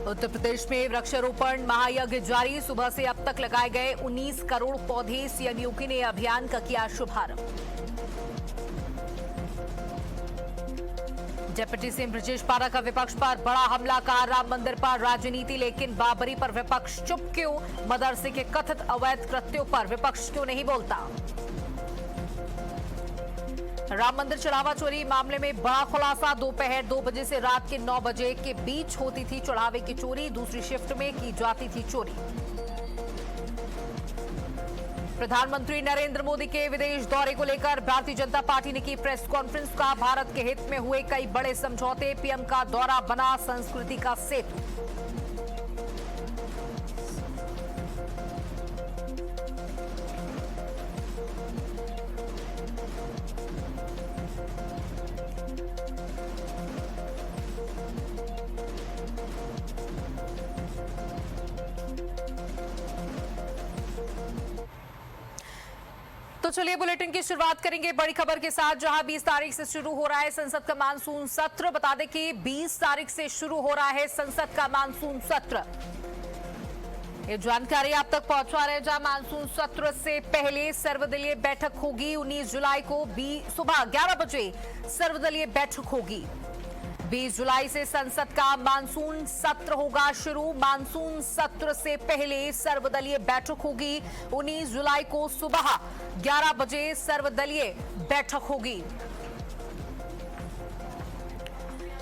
उत्तर प्रदेश में वृक्षारोपण महायज्ञ जारी। सुबह से अब तक लगाए गए 19 करोड़ पौधे। सीएम योगी ने अभियान का किया शुभारंभ। डिप्टी सीएम ब्रजेश पारा का विपक्ष पर बड़ा हमला। कहा राम मंदिर पर राजनीति, लेकिन बाबरी पर विपक्ष चुप क्यों? मदरसे के कथित अवैध कृत्यों पर विपक्ष क्यों नहीं बोलता? राम मंदिर चढ़ावा चोरी मामले में बड़ा खुलासा। दोपहर 2 बजे से रात के 9 बजे के बीच होती थी चढ़ावे की चोरी। दूसरी शिफ्ट में की जाती थी चोरी। प्रधानमंत्री नरेंद्र मोदी के विदेश दौरे को लेकर भारतीय जनता पार्टी ने की प्रेस कॉन्फ्रेंस। का भारत के हित में हुए कई बड़े समझौते। पीएम का दौरा बना संस्कृति का सेतु। तो चलिए बुलेटिन की शुरुआत करेंगे बड़ी खबर के साथ, जहां 20 तारीख से शुरू हो रहा है संसद का मानसून सत्र। बता दें कि 20 तारीख से शुरू हो रहा है संसद का मानसून सत्र। ये जानकारी आप तक पहुंचा रहे हैं, जहां मानसून सत्र से पहले सर्वदलीय बैठक होगी। 19 जुलाई को सुबह 11 बजे सर्वदलीय बैठक होगी। 20 जुलाई से संसद का मानसून सत्र होगा शुरू। मानसून सत्र से पहले सर्वदलीय बैठक होगी। 19 जुलाई को सुबह 11 बजे सर्वदलीय बैठक होगी।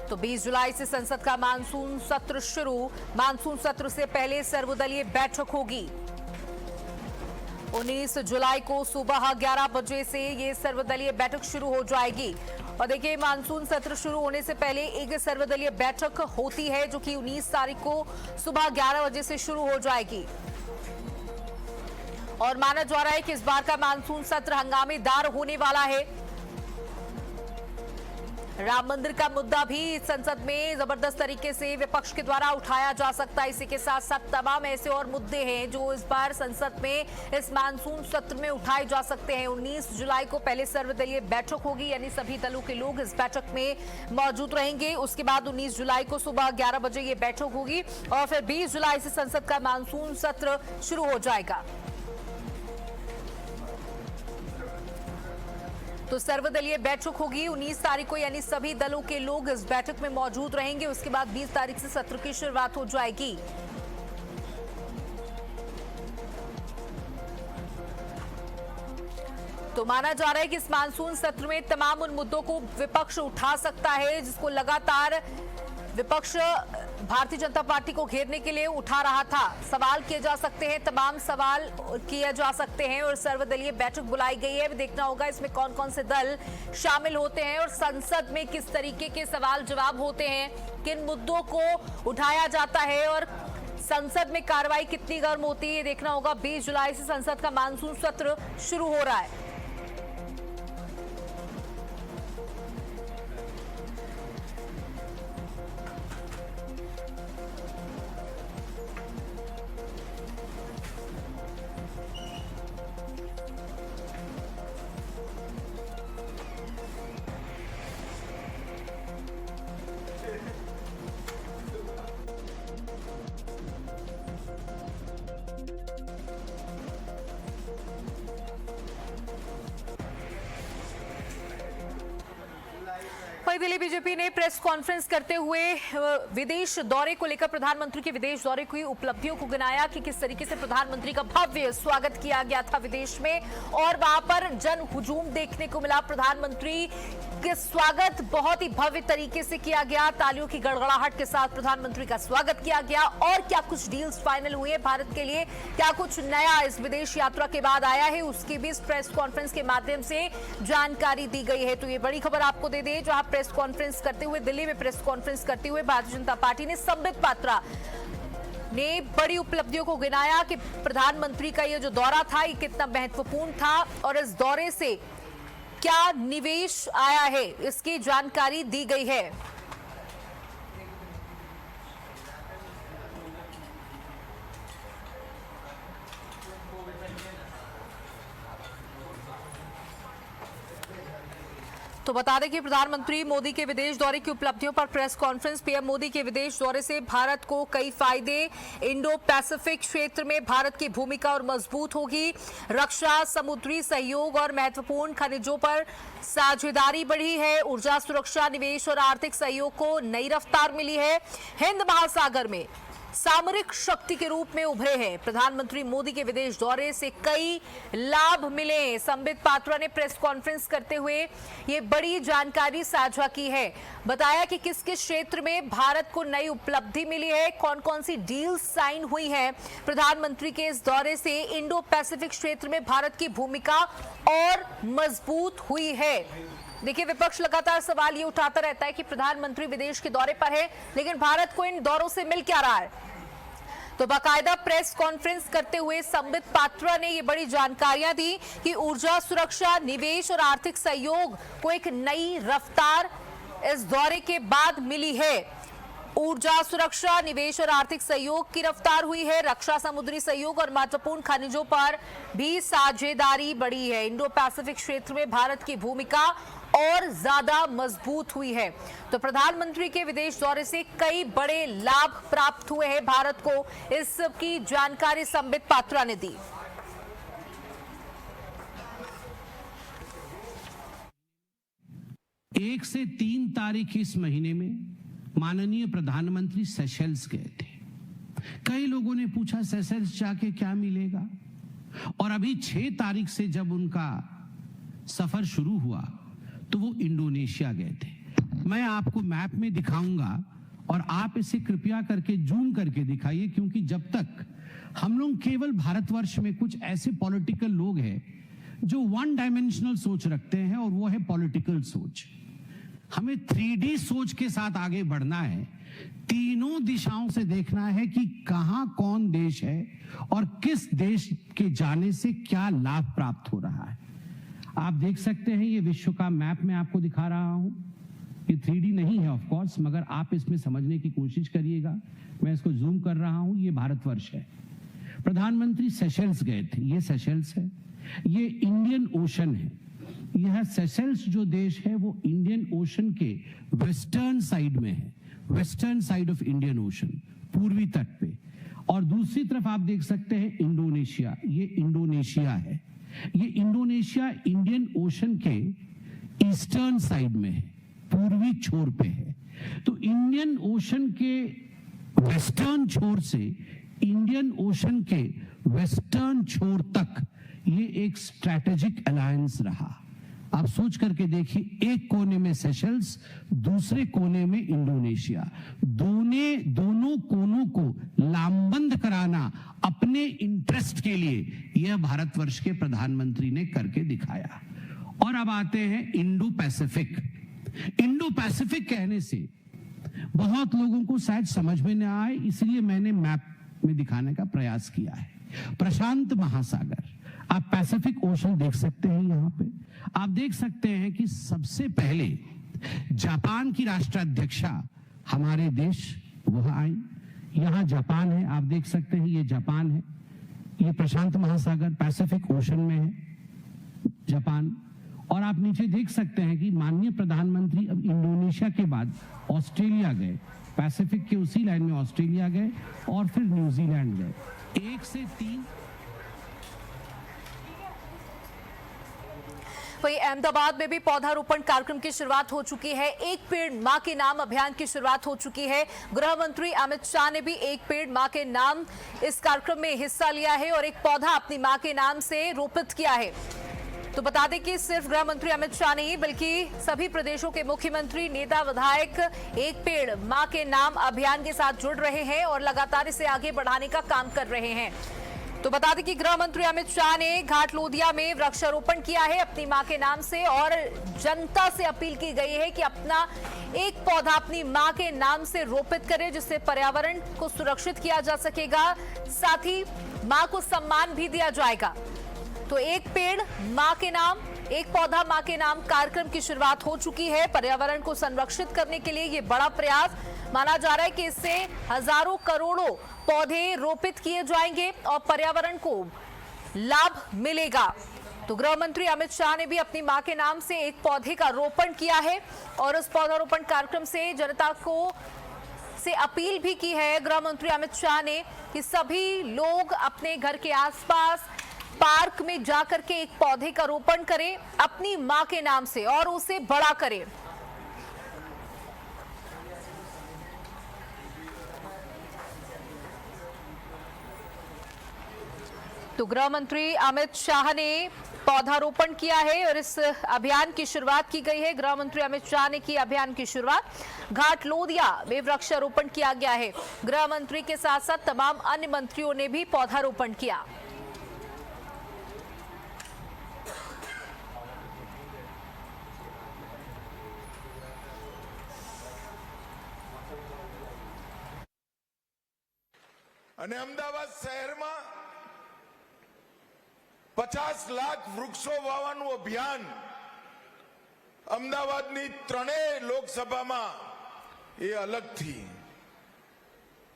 तो 20 जुलाई से संसद का मानसून सत्र शुरू। मानसून सत्र से पहले सर्वदलीय बैठक होगी। 19 जुलाई को सुबह 11 बजे से ये सर्वदलीय बैठक शुरू हो जाएगी। और देखिए, मानसून सत्र शुरू होने से पहले एक सर्वदलीय बैठक होती है, जो कि 19 तारीख को सुबह 11 बजे से शुरू हो जाएगी। और माना जा रहा है कि इस बार का मानसून सत्र हंगामेदार होने वाला है। राम मंदिर का मुद्दा भी संसद में जबरदस्त तरीके से विपक्ष के द्वारा उठाया जा सकता है। इसी के साथ साथ तमाम ऐसे और मुद्दे हैं जो इस बार संसद में इस मानसून सत्र में उठाए जा सकते हैं। 19 जुलाई को पहले सर्वदलीय बैठक होगी, यानी सभी दलों के लोग इस बैठक में मौजूद रहेंगे। उसके बाद 19 जुलाई को सुबह 11 बजे ये बैठक होगी और फिर 20 जुलाई से संसद का मानसून सत्र शुरू हो जाएगा। तो सर्वदलीय बैठक होगी 19 तारीख को, यानी सभी दलों के लोग इस बैठक में मौजूद रहेंगे। उसके बाद 20 तारीख से सत्र की शुरुआत हो जाएगी। तो माना जा रहा है कि इस मानसून सत्र में तमाम उन मुद्दों को विपक्ष उठा सकता है, जिसको लगातार विपक्ष भारतीय जनता पार्टी को घेरने के लिए उठा रहा था। सवाल किए जा सकते हैं, तमाम सवाल किए जा सकते हैं और सर्वदलीय बैठक बुलाई गई है। देखना होगा इसमें कौन कौन से दल शामिल होते हैं और संसद में किस तरीके के सवाल जवाब होते हैं, किन मुद्दों को उठाया जाता है और संसद में कार्रवाई कितनी गर्म होती है। देखना होगा। 20 जुलाई से संसद का मानसून सत्र शुरू हो रहा है। वहीं दिल्ली बीजेपी ने प्रेस कॉन्फ्रेंस करते हुए विदेश दौरे को लेकर प्रधानमंत्री के विदेश दौरे की उपलब्धियों को गिनाया कि किस तरीके से प्रधानमंत्री का भव्य स्वागत किया गया था विदेश में और वहां पर जन हुजूम देखने को मिला। प्रधानमंत्री के स्वागत बहुत ही भव्य तरीके से किया गया। तालियों की गड़गड़ाहट के साथ प्रधानमंत्री का स्वागत किया गया। और क्या कुछ डील्स फाइनल हुए भारत के लिए, क्या कुछ नया इस विदेश यात्रा के बाद आया है, उसकी भी इस प्रेस कॉन्फ्रेंस के माध्यम से जानकारी दी गई है। तो ये बड़ी खबर आपको दे दें, जहां प्रेस कॉन्फ्रेंस करते हुए दिल्ली में प्रेस कॉन्फ्रेंस करते हुए भारतीय जनता पार्टी ने संबित पात्रा ने बड़ी उपलब्धियों को गिनाया कि प्रधानमंत्री का ये जो दौरा था ये कितना महत्वपूर्ण था और इस दौरे से क्या निवेश आया है, इसकी जानकारी दी गई है। तो तो बता दें कि प्रधानमंत्री मोदी के विदेश दौरे की उपलब्धियों पर प्रेस कॉन्फ्रेंस। पीएम मोदी के विदेश दौरे से भारत को कई फायदे। इंडो पैसिफिक क्षेत्र में भारत की भूमिका और मजबूत होगी। रक्षा, समुद्री सहयोग और महत्वपूर्ण खनिजों पर साझेदारी बढ़ी है। ऊर्जा सुरक्षा, निवेश और आर्थिक सहयोग को नई रफ्तार मिली है। हिंद महासागर में सामरिक शक्ति के रूप में उभरे हैं। प्रधानमंत्री मोदी के विदेश दौरे से कई लाभ मिले। संबित पात्रा ने प्रेस कॉन्फ्रेंस करते हुए ये बड़ी जानकारी साझा की है। बताया कि किस किस क्षेत्र में भारत को नई उपलब्धि मिली है, कौन कौन सी डील साइन हुई है। प्रधानमंत्री के इस दौरे से इंडो पैसिफिक क्षेत्र में भारत की भूमिका और मजबूत हुई है। देखिए, विपक्ष लगातार सवाल ये उठाता रहता है कि प्रधानमंत्री विदेश के दौरे पर है, लेकिन भारत को इन दौरों से मिल क्या रहा है। तो बाकायदा प्रेस कॉन्फ्रेंस करते हुए संबित पात्रा ने ये बड़ी जानकारियां दी कि ऊर्जा सुरक्षा, निवेश और आर्थिक सहयोग को एक नई रफ्तार इस दौरे के बाद मिली है। ऊर्जा सुरक्षा, निवेश और आर्थिक सहयोग की रफ्तार हुई है। रक्षा, समुद्री सहयोग और महत्वपूर्ण खनिजों पर भी साझेदारी बढ़ी है। इंडो पैसिफिक क्षेत्र में भारत की भूमिका और ज्यादा मजबूत हुई है। तो प्रधानमंत्री के विदेश दौरे से कई बड़े लाभ प्राप्त हुए हैं भारत को। इसकी जानकारी संबित पात्रा ने दी। 1 से 3 तारीख इस महीने में माननीय प्रधानमंत्री सेशेल्स गए थे। कई लोगों ने पूछा सेशेल्स जाके क्या मिलेगा, और अभी 6 तारीख से जब उनका सफर शुरू हुआ तो वो इंडोनेशिया गए थे। मैं आपको मैप में दिखाऊंगा और आप इसे कृपया करके जूम करके दिखाइए, क्योंकि जब तक हम लोग केवल भारतवर्ष में कुछ ऐसे पॉलिटिकल लोग हैं जो वन डायमेंशनल सोच रखते हैं, और वो है पॉलिटिकल सोच। हमें 3D सोच के साथ आगे बढ़ना है। तीनों दिशाओं से देखना है कि कहां कौन देश है और किस देश के जाने से क्या लाभ प्राप्त हो रहा है। आप देख सकते हैं, ये विश्व का मैप मैं आपको दिखा रहा हूं। ये 3D नहीं है ऑफ कोर्स, मगर आप इसमें समझने की कोशिश करिएगा। मैं इसको जूम कर रहा हूं। ये भारतवर्ष है। प्रधानमंत्री सेशेल्स गए थे। ये सेशेल्स है। ये इंडियन ओशन है। यह सेशेल्स जो देश है वो इंडियन ओशन के वेस्टर्न साइड में है, western side of Indian ocean, पूर्वी तट पे। और दूसरी तरफ आप देख सकते हैं इंडोनेशिया। ये इंडोनेशिया है। ये इंडोनेशिया इंडियन ओशन के ईस्टर्न साइड में है, पूर्वी छोर पे है। तो इंडियन ओशन के वेस्टर्न छोर से इंडियन ओशन के वेस्टर्न छोर तक ये एक स्ट्रैटेजिक अलायंस रहा। आप सोच करके देखिए, एक कोने में सेशेल्स, दूसरे कोने में इंडोनेशिया। दोनों कोनों को लामबंद कराना अपने इंटरेस्ट के लिए यह भारतवर्ष के प्रधानमंत्री ने करके दिखाया। और अब आते हैं इंडो पैसिफिक। इंडो पैसिफिक कहने से बहुत लोगों को शायद समझ में न आए, इसलिए मैंने मैप में दिखाने का प्रयास किया है। प्रशांत महासागर, आप पैसिफिक ओशन देख सकते हैं। यहां पे आप देख सकते हैं कि सबसे पहले जापान की राष्ट्राध्यक्षा हमारे देश वह आई। यहां जापान है, आप देख सकते हैं, ये जापान है। ये प्रशांत महासागर पैसिफिक ओशन में है जापान। और आप नीचे देख सकते हैं कि माननीय प्रधानमंत्री अब इंडोनेशिया के बाद ऑस्ट्रेलिया गए, पैसिफिक के उसी लाइन में ऑस्ट्रेलिया गए और फिर न्यूजीलैंड गए। 1 से 3। वहीं अहमदाबाद में भी पौधारोपण कार्यक्रम की शुरुआत हो चुकी है। एक पेड़ मां के नाम अभियान की शुरुआत हो चुकी है। गृह मंत्री अमित शाह ने भी एक पेड़ मां के नाम इस कार्यक्रम में हिस्सा लिया है और एक पौधा अपनी मां के नाम से रोपित किया है। तो बता दें कि सिर्फ गृह मंत्री अमित शाह नहीं बल्कि सभी प्रदेशों के मुख्यमंत्री, नेता, विधायक एक पेड़ मां के नाम अभियान के साथ जुड़ रहे हैं और लगातार इसे आगे बढ़ाने का काम कर रहे हैं। तो बता दें कि गृह मंत्री अमित शाह ने घाटलोदिया में वृक्षारोपण किया है अपनी मां के नाम से और जनता से अपील की गई है कि अपना एक पौधा अपनी मां के नाम से रोपित करें, जिससे पर्यावरण को सुरक्षित किया जा सकेगा, साथ ही मां को सम्मान भी दिया जाएगा। तो एक पेड़ मां के नाम, एक पौधा मां के नाम कार्यक्रम की शुरुआत हो चुकी है। पर्यावरण को संरक्षित करने के लिए ये बड़ा प्रयास माना जा रहा है कि इससे हजारों करोड़ों पौधे रोपित किए जाएंगे और पर्यावरण को लाभ मिलेगा। तो गृह मंत्री अमित शाह ने भी अपनी मां के नाम से एक पौधे का रोपण किया है और उस पौधारोपण कार्यक्रम से जनता को से अपील भी की है गृह मंत्री अमित शाह ने कि सभी लोग अपने घर के आसपास पार्क में जाकर के एक पौधे का रोपण करें अपनी मां के नाम से और उसे बड़ा करें। तो गृह मंत्री अमित शाह ने पौधारोपण किया है और इस अभियान की शुरुआत की गई है। गृह मंत्री अमित शाह ने की अभियान की शुरुआत। घाट लोदिया में वृक्षारोपण किया गया है। गृह मंत्री के साथ साथ तमाम अन्य मंत्रियों ने भी पौधारोपण किया। અને અમદાવાદ શહેરમાં 50 લાખ વૃક્ષો વાવવાનું અભિયાન અમદાવાદની ત્રણેય લોકસભામાં એ અલગથી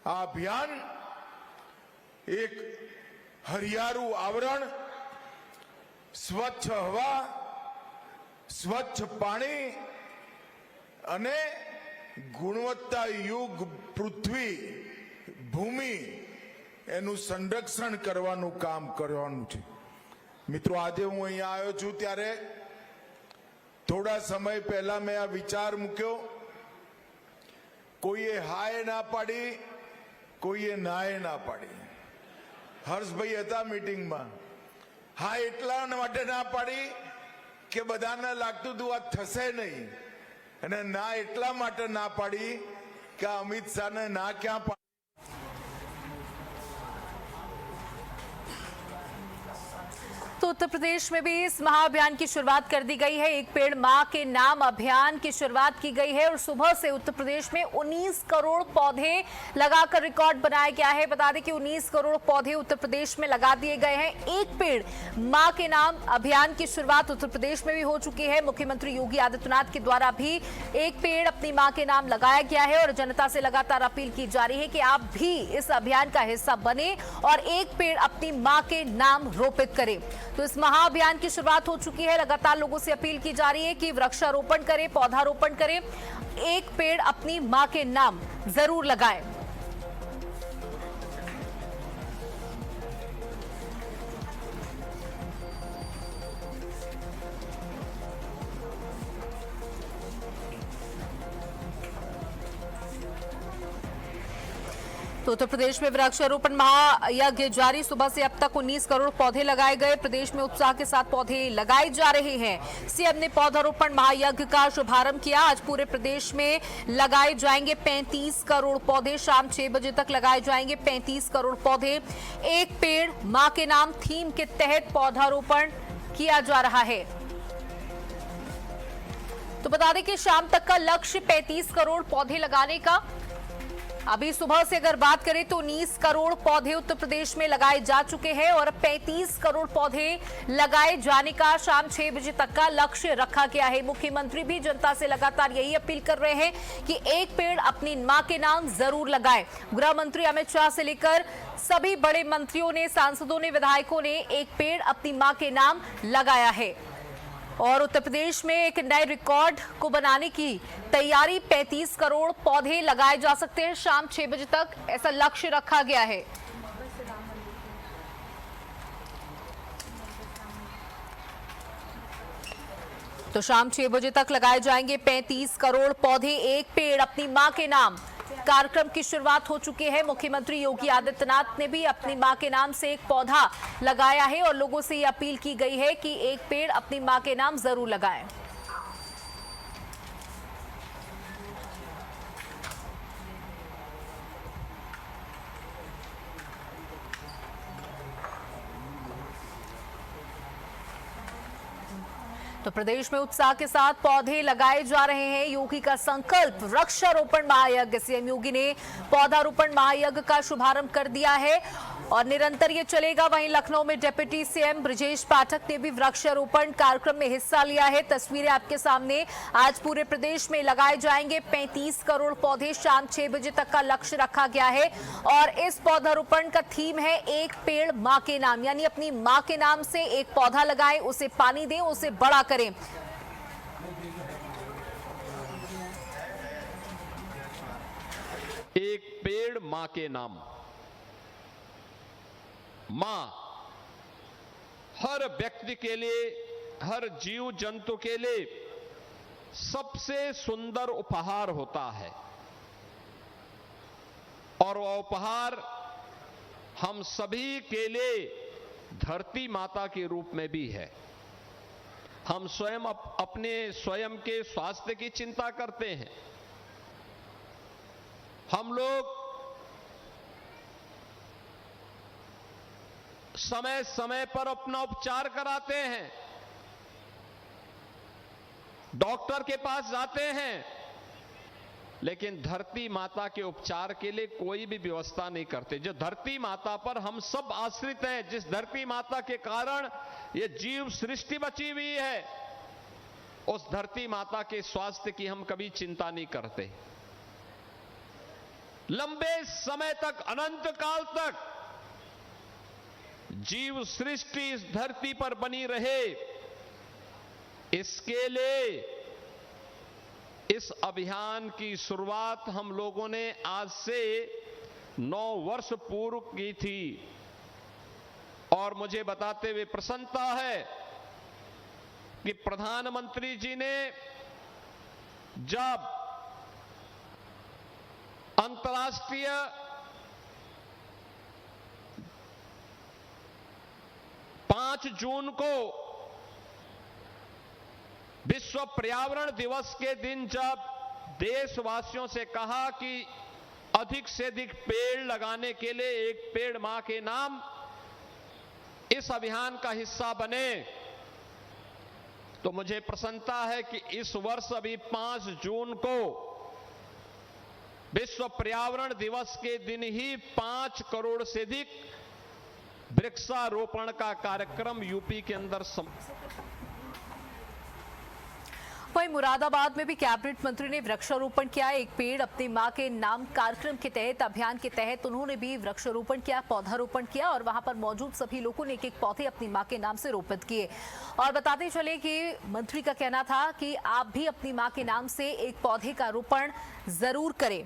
આ અભિયાન એક હરિયાળું આવરણ, સ્વચ્છ હવા, સ્વચ્છ પાણી અને ગુણવત્તાયુક્ત પૃથ્વી ભૂમિ એનું સંરક્ષણ કરવાનું કામ કરવાનું છે। મિત્રો, આજે હું અહીંયા આવ્યો છું ત્યારે થોડા સમય પહેલા મેં આ વિચાર મૂક્યો, કોઈએ હાય ના પાડી, કોઈએ નાય ના પાડી। હર્ષભાઈ હતા મીટિંગમાં, હા એટલા માટે ના પાડી કે બધાને લાગતું હતું આ થશે નહીં, અને ના એટલા માટે ના પાડી કે અમિત શાહને ના ક્યાં પાડી। तो उत्तर प्रदेश में भी इस महाअभियान की शुरुआत कर दी गई है। एक पेड़ मां के नाम अभियान की शुरुआत की गई है और सुबह से उत्तर प्रदेश में 19 करोड़ पौधे लगाकर रिकॉर्ड बनाया गया है। बता दें कि 19 करोड़ पौधे उत्तर प्रदेश में लगा दिए गए हैं। एक पेड़ मां के नाम अभियान की शुरुआत उत्तर प्रदेश में भी हो चुकी है। मुख्यमंत्री योगी आदित्यनाथ के द्वारा भी एक पेड़ अपनी मां के नाम लगाया गया है और जनता से लगातार अपील की जा रही है कि आप भी इस अभियान का हिस्सा बने और एक पेड़ अपनी मां के नाम रोपित करें। तो इस महाअभियान की शुरुआत हो चुकी है। लगातार लोगों से अपील की जा रही है कि वृक्षारोपण करें, पौधारोपण करें, एक पेड़ अपनी मां के नाम जरूर लगाएं। तो उत्तर प्रदेश में वृक्षारोपण महायज्ञ जारी। सुबह से अब तक 19 करोड़ पौधे लगाए गए। प्रदेश में उत्साह के साथ पौधे लगाए जा रहे हैं। सीएम ने पौधारोपण महायज्ञ का शुभारंभ किया। आज पूरे प्रदेश में लगाए जाएंगे 35 करोड़ पौधे। शाम 6 बजे तक लगाए जाएंगे 35 करोड़ पौधे। एक पेड़ मां के नाम थीम के तहत पौधारोपण किया जा रहा है। तो बता दें कि शाम तक का लक्ष्य 35 करोड़ पौधे लगाने का। अभी सुबह से अगर बात करें तो 19 करोड़ पौधे उत्तर प्रदेश में लगाए जा चुके हैं और 35 करोड़ पौधे लगाए जाने का शाम 6 बजे तक का लक्ष्य रखा गया है। मुख्यमंत्री भी जनता से लगातार यही अपील कर रहे हैं कि एक पेड़ अपनी मां के नाम जरूर लगाएं। गृह मंत्री अमित शाह से लेकर सभी बड़े मंत्रियों ने, सांसदों ने, विधायकों ने एक पेड़ अपनी मां के नाम लगाया है और उत्तर प्रदेश में एक नए रिकॉर्ड को बनाने की तैयारी। 35 करोड़ पौधे लगाए जा सकते हैं शाम 6 बजे तक, ऐसा लक्ष्य रखा गया है। तो शाम 6 बजे तक लगाए जाएंगे 35 करोड़ पौधे। एक पेड़ अपनी मां के नाम कार्यक्रम की शुरुआत हो चुकी है। मुख्यमंत्री योगी आदित्यनाथ ने भी अपनी मां के नाम से एक पौधा लगाया है और लोगों से ये अपील की गई है कि एक पेड़ अपनी मां के नाम जरूर लगाएं। तो प्रदेश में उत्साह के साथ पौधे लगाए जा रहे हैं। योगी का संकल्प वृक्षारोपण महायज्ञ। सीएम योगी ने पौधारोपण महायज्ञ का शुभारंभ कर दिया है और निरंतर ये चलेगा। वहीं लखनऊ में डिप्टी सीएम ब्रजेश पाठक ने भी वृक्षारोपण कार्यक्रम में हिस्सा लिया है। तस्वीरें आपके सामने। आज पूरे प्रदेश में लगाए जाएंगे 35 करोड़ पौधे। शाम 6 बजे तक का लक्ष्य रखा गया है और इस पौधारोपण का थीम है एक पेड़ मां के नाम, यानी अपनी मां के नाम से एक पौधा लगाएं, उसे पानी दें, उसे बड़ा करें। एक पेड़ मां के नाम। मां हर व्यक्ति के लिए, हर जीव जंतु के लिए सबसे सुंदर उपहार होता है और वह उपहार हम सभी के लिए धरती माता के रूप में भी है। हम स्वयं अपने स्वयं के स्वास्थ्य की चिंता करते हैं। हम लोग समय समय पर अपना उपचार कराते हैं, डॉक्टर के पास जाते हैं, लेकिन धरती माता के उपचार के लिए कोई भी व्यवस्था नहीं करते। जो धरती माता पर हम सब आश्रित हैं, जिस धरती माता के कारण ये जीव सृष्टि बची हुई है, उस धरती माता के स्वास्थ्य की हम कभी चिंता नहीं करते। लंबे समय तक, अनंत काल तक जीव सृष्टि इस धरती पर बनी रहे, इसके लिए इस अभियान की शुरुआत हम लोगों ने आज से 9 वर्ष पूर्व की थी। और मुझे बताते हुए प्रसन्नता है कि प्रधानमंत्री जी ने जब अंतर्राष्ट्रीय पांच जून को विश्व पर्यावरण दिवस के दिन जब देशवासियों से कहा कि अधिक से अधिक पेड़ लगाने के लिए एक पेड़ मां के नाम इस अभियान का हिस्सा बने, तो मुझे प्रसन्नता है कि इस वर्ष अभी 5 जून को विश्व पर्यावरण दिवस के दिन ही 5 करोड़ से अधिक वृक्षारोपण का कार्यक्रम यूपी के अंदर वहीं मुरादाबाद में भी कैबिनेट मंत्री ने वृक्षारोपण किया। एक पेड़ अपनी मां के नाम कार्यक्रम के तहत, अभियान के तहत उन्होंने भी वृक्षारोपण किया, पौधारोपण किया और वहां पर मौजूद सभी लोगों ने एक एक पौधे अपनी मां के नाम से रोपित किए। और बताते चले कि मंत्री का कहना था कि आप भी अपनी मां के नाम से एक पौधे का रोपण जरूर करें।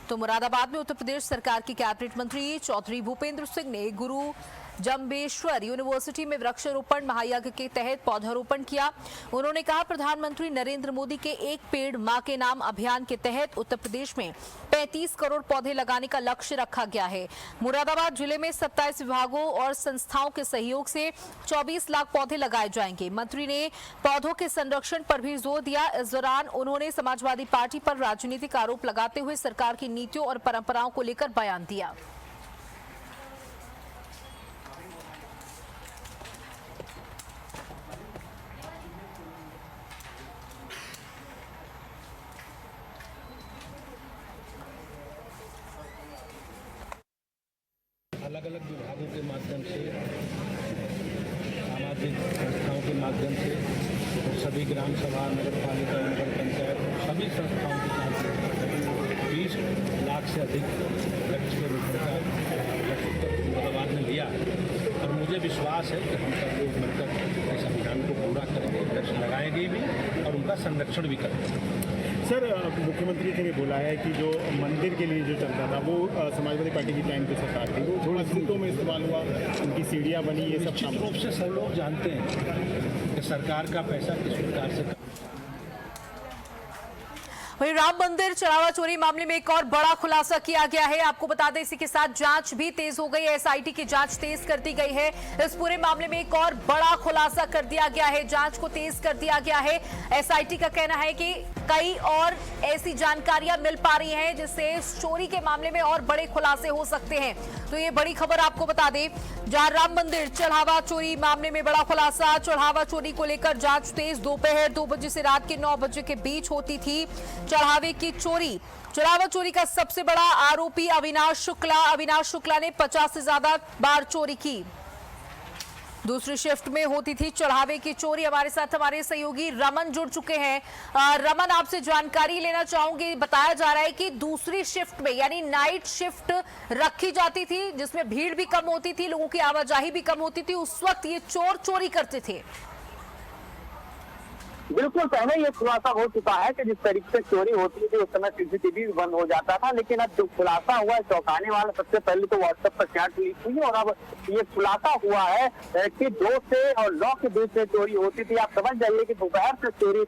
तो मुरादाबाद में उत्तर प्रदेश सरकार के कैबिनेट मंत्री चौधरी भूपेंद्र सिंह ने गुरु जम्बेश्वर यूनिवर्सिटी में वृक्षारोपण महायज्ञ के तहत पौधारोपण किया। उन्होंने कहा, प्रधानमंत्री नरेंद्र मोदी के एक पेड़ मां के नाम अभियान के तहत उत्तर प्रदेश में 35 करोड़ पौधे लगाने का लक्ष्य रखा गया है। मुरादाबाद जिले में 27 विभागों और संस्थाओं के सहयोग से 24 लाख पौधे लगाए जाएंगे। मंत्री ने पौधों के संरक्षण पर भी जोर दिया। इस दौरान उन्होंने समाजवादी पार्टी पर राजनीतिक आरोप लगाते हुए सरकार की नीतियों और परंपराओं को लेकर बयान दिया। अलग अलग विभागों के माध्यम से, सामाजिक संस्थाओं के माध्यम से और सभी ग्राम सभा, नगर पालिका, नगर पंचायत, सभी संस्थाओं के साथ 20 लाख से अधिक वृक्ष के रोपण का लक्ष्य मुरादाबाद में लिया है। और मुझे विश्वास है कि हम सब लोग मिलकर इस अभियान को पूरा करेंगे, वृक्ष लगाएंगे भी और उनका संरक्षण भी करेंगे। सर, मुख्यमंत्री जी ने बोला है कि जो मंदिर के लिए जो चल रहा था वो समाजवादी पार्टी की टाइम की सरकार थी, वो थोड़ा मस्जिदों में इस्तेमाल हुआ, उनकी सीढ़ियाँ बनी, ये सब निश्चित रूप से सब लोग जानते हैं कि सरकार का पैसा किस प्रकार से। वहीं राम मंदिर चढ़ावा चोरी मामले में एक और बड़ा खुलासा किया गया है। आपको बता दें, इसी के साथ जांच भी तेज हो गई है। एसआईटी की जांच तेज कर दी गई है। इस पूरे मामले में एक और बड़ा खुलासा कर दिया गया है, जांच को तेज कर दिया गया है। एसआईटी का कहना है कि कई और ऐसी जानकारियां मिल पा रही हैं जिससे इस चोरी के मामले में और बड़े खुलासे हो सकते हैं। तो ये बड़ी खबर आपको बता दें, जहां राम मंदिर चढ़ावा चोरी मामले में बड़ा खुलासा। चढ़ावा चोरी को लेकर जांच तेज। दोपहर 2 बजे से रात के 9 बजे के बीच होती थी चढ़ावे की चोरी। चढ़ावा चोरी का सबसे बड़ा आरोपी अविनाश शुक्ला ने 50 से ज्यादा बार चोरी की। दूसरी शिफ्ट में होती थी चढ़ावे की चोरी। हमारे साथ हमारे सहयोगी रमन जुड़ चुके हैं। रमन, आपसे जानकारी लेना चाहूंगी। बताया जा रहा है कि दूसरी शिफ्ट में यानी नाइट शिफ्ट रखी जाती थी जिसमें भीड़ भी कम होती थी, लोगों की आवाजाही भी कम होती थी, उस वक्त ये चोर चोरी करते थे। बिल्कुल पहले ये खुलासा हो चुका है कि जिस तरीके से चोरी होती थी उस समय सीसीटीवी भी बंद हो जाता था, लेकिन अब जो खुलासा हुआ है चौंकाने वाला, सबसे पहले तो व्हाट्सएप पर चैट लीक हुई और अब ये खुलासा हुआ है कि 2 से और 9 के बीच में चोरी होती थी। आप समझ जाइए कि दोपहर से चोरी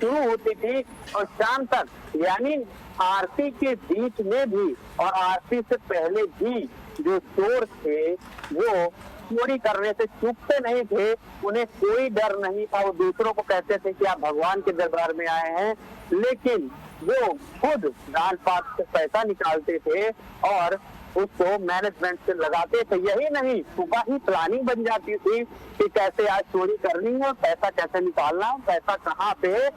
शुरू होती थी और शाम तक, यानी आरती के बीच में भी और आरती से पहले भी जो चोर थे वो चोरी करने से चूकते नहीं थे। उन्हें कोई डर नहीं था। वो दूसरों को कहते थे कि आप भगवान के दरबार में आए हैं, लेकिन वो खुद दान पात से पैसा निकालते थे और उसको मैनेजमेंट से लगाते थे। यही नहीं, सुबह ही प्लानिंग बन जाती थी कि कैसे आज चोरी करनी है, पैसा कैसे निकालना है, पैसा कहाँ पे,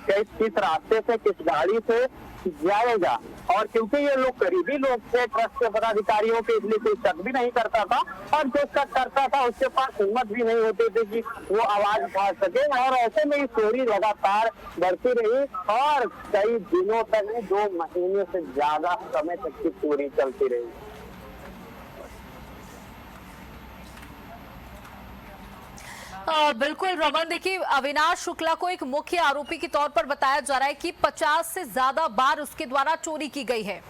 किस रास्ते से, किस गाड़ी से जाएगा। और क्योंकि ये लोग करीबी लोग थे ट्रस्ट के पदाधिकारियों के, इसलिए कोई शक भी नहीं करता था और जो शक करता था उसके पास हिम्मत भी नहीं होती थी कि वो आवाज उठा सके। और ऐसे में चोरी लगातार बढ़ती रही और कई दिनों तक, 2 महीने से ज्यादा समय तक की चोरी चलती रही। बिल्कुल रमन, देखिए अविनाश शुक्ला को एक मुख्य आरोपी के तौर पर बताया जा रहा है कि 50 से ज्यादा बार उसके द्वारा चोरी की गई है।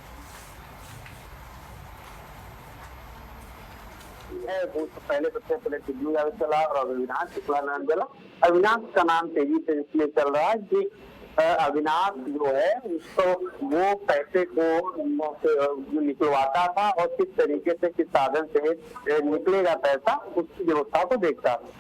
पहले सबसे पहले टिड्डू यादव चला और अविनाश शुक्ला नाम चला। अविनाश का नाम तेजी से इसलिए चल रहा है कि अविनाश जो है उसको वो पैसे को निकलवाता था और किस तरीके से, किस साधन से निकलेगा पैसा, उसकी व्यवस्था को देखता था।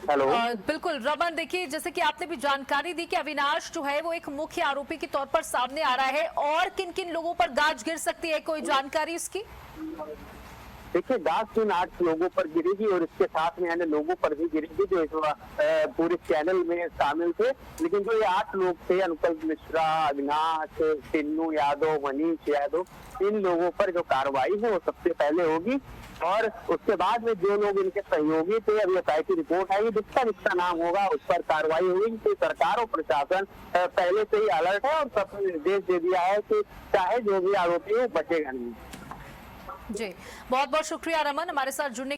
हेलो। बिल्कुल रमन, देखिए जैसे कि आपने भी जानकारी दी कि अविनाश जो है वो एक मुख्य आरोपी के तौर पर सामने आ रहा है, और किन किन लोगों पर गाज गिर सकती है, कोई जानकारी इसकी? देखिए, गाज 8 लोगों पर गिरेगी और इसके साथ में अन्य लोगों पर भी गिरेगी जो इस पूरे चैनल में शामिल थे। लेकिन जो ये 8 लोग थे, अनुकल्प मिश्रा, अविनाश, टिन्नू यादव, मनीष यादव, इन लोगों पर जो कार्रवाई है वो सबसे पहले होगी और उसके बाद में जो लोग इनके सहयोगी थे, अभी एसआईटी रिपोर्ट आएगी, जिसका नाम होगा उस पर कार्रवाई होगी। तो सरकार और प्रशासन पहले से ही अलर्ट है और सबको निर्देश दे दिया है कि चाहे जो भी आरोपी हो बचेगा नहीं। जी, बहुत बहुत शुक्रिया रमन हमारे साथ जुड़ने